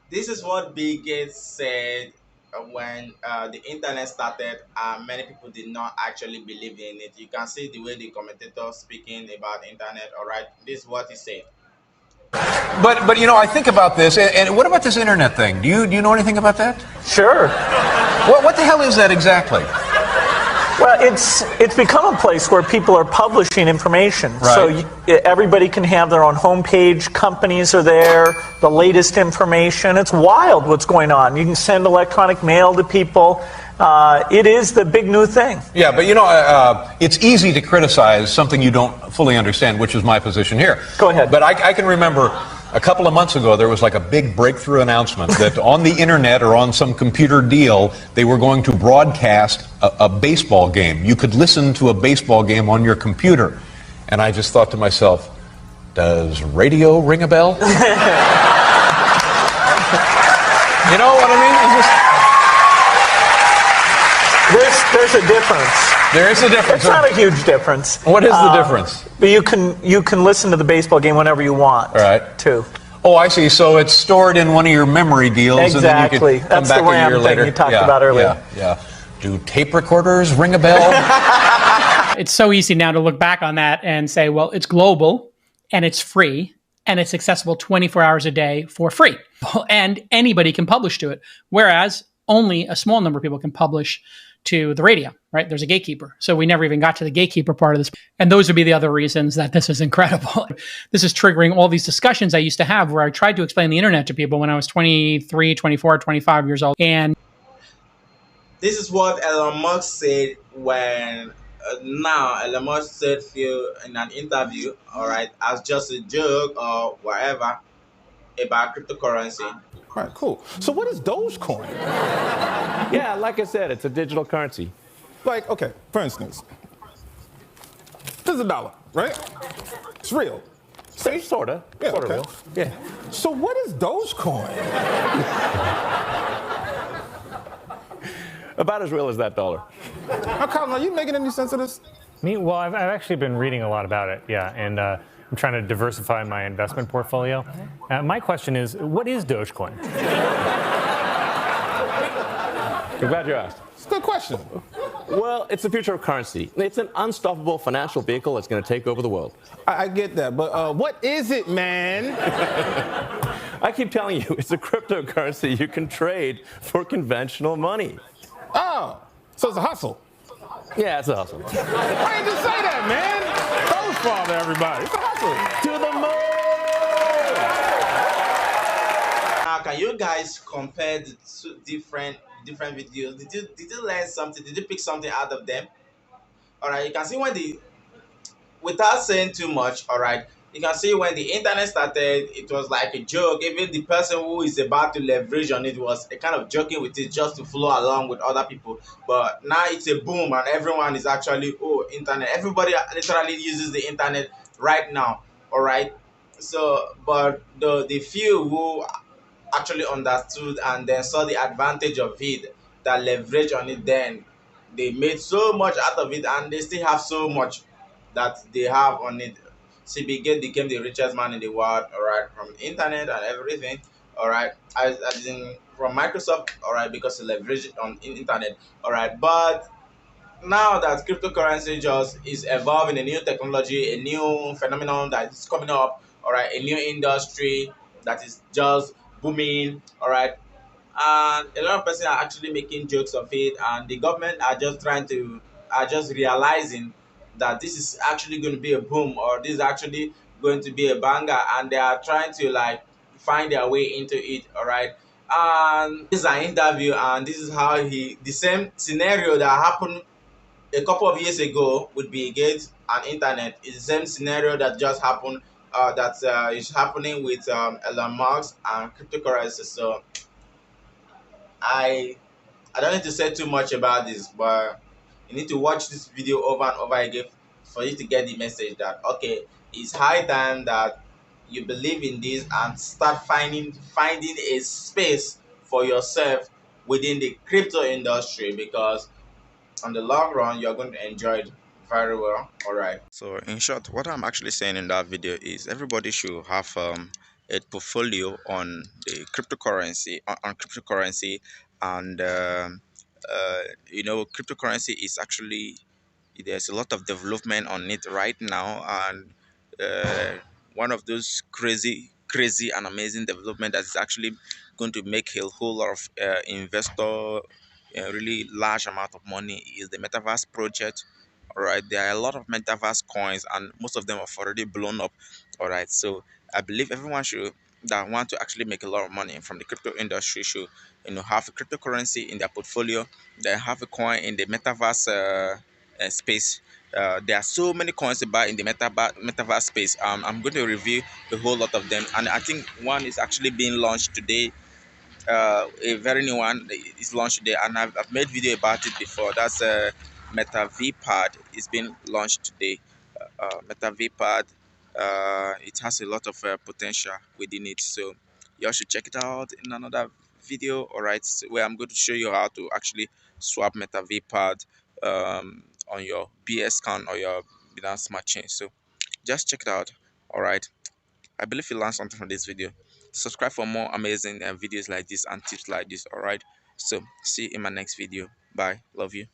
This is what Bill Gates said when the internet started. Many people did not actually believe in it. You can see the way the commentator speaking about internet. All right, this is what he said. But you know, I think about this, and what about this internet thing? Do you know anything about that? Sure. What the hell is that exactly? Well, it's become a place where people are publishing information. Right. So everybody can have their own homepage. Companies are there. The latest information. It's wild what's going on. You can send electronic mail to people. It is the big new thing. Yeah, but you know, it's easy to criticize something you don't fully understand, which is my position here. Go ahead. But I can remember a couple of months ago, there was like a big breakthrough announcement that on the internet or on some computer deal, they were going to broadcast a baseball game. You could listen to a baseball game on your computer. And I just thought to myself, does radio ring a bell? You know what I mean? There's a difference. There is a difference. It's not a huge difference. What is the difference? But you can listen to the baseball game whenever you want. All right. Too. Oh, I see. So it's stored in one of your memory deals, Exactly. and then you can come That's back the a year RAM later. thing you talked about earlier. Yeah. Do tape recorders ring a bell? It's so easy now to look back on that and say, well, it's global and it's free and it's accessible 24 hours a day for free. And anybody can publish to it. Whereas only a small number of people can publish to the radio, right? There's a gatekeeper. So we never even got to the gatekeeper part of this. And those would be the other reasons that this is incredible. This is triggering all these discussions I used to have where I tried to explain the internet to people when I was 23, 24, 25 years old. And This is what Elon Musk said when now Elon Musk said in an interview, all right, as just a joke or whatever about cryptocurrency. All right, cool. So what is Dogecoin? Yeah, like I said, it's a digital currency. Like, okay, for instance, this is $1, right? It's real. Sorta. Yeah, Sorta okay. real. Yeah. So what is Dogecoin? About as real as that dollar. Now, Colin, are you making any sense of this? Me? Well, I've actually been reading a lot about it, yeah, and I'm trying to diversify my investment portfolio. My question is, what is Dogecoin? I'm glad you asked. It's a good question. Well, it's the future of currency. It's an unstoppable financial vehicle that's going to take over the world. I get that, but what is it, man? I keep telling you, it's a cryptocurrency you can trade for conventional money. Oh, so it's a hustle. Yeah, it's a hustle. Why didn't you say that, man? Doge father, everybody. It's a hustle. To the moon! Now, can you guys compare the two different videos? Did you learn something? Did you pick something out of them? All right, you can see without saying too much, all right, you can see when the internet started, it was like a joke. Even the person who is about to leverage on it was a kind of joking with it just to flow along with other people. But now it's a boom and everyone is actually, internet. Everybody literally uses the internet right now, all right? So, but the few who actually understood and then saw the advantage of it, that leverage on it, then they made so much out of it and they still have so much that they have on it. CB became the richest man in the world, all right, from the internet and everything, all right, as in from Microsoft, all right, because he leveraged on internet, all right. But now that cryptocurrency just is evolving, a new technology, a new phenomenon that is coming up, all right, a new industry that is just booming, all right, and a lot of people are actually making jokes of it, and the government are just realizing that this is actually going to be a boom, or this is actually going to be a banger, and they are trying to like find their way into it, all right. And this is an interview, and this is how the same scenario that happened a couple of years ago with Bill Gates and internet is the same scenario that just happened, that is happening with Elon Musk and cryptocurrency. So I don't need to say too much about this, but you need to watch this video over and over again for you to get the message that okay, it's high time that you believe in this and start finding a space for yourself within the crypto industry, because on the long run you're going to enjoy it very well. All right, so in short, what I'm actually saying in that video is everybody should have a portfolio on the cryptocurrency on cryptocurrency, and cryptocurrency is actually, there's a lot of development on it right now, and one of those crazy and amazing development that is actually going to make a whole lot of investor really large amount of money is the metaverse project. All right, there are a lot of metaverse coins, and most of them have already blown up. All right, so I believe everyone should, that want to actually make a lot of money from the crypto industry, should have a cryptocurrency in their portfolio. They have a coin in the metaverse space. There are so many coins to buy in the metaverse space. I'm going to review a whole lot of them, and I think one is actually being launched today. A very new one is launched today, and I've made video about it before. That's Meta VPad. It's been launched today. Meta VPad. It has a lot of potential within it, so you all should check it out in another video. All right, so where I'm going to show you how to actually swap Meta VPad on your BS account or your Binance Smart Chain. So just check it out. All right, I believe you learned something from this video. Subscribe for more amazing videos like this and tips like this. All right, so see you in my next video. Bye, love you.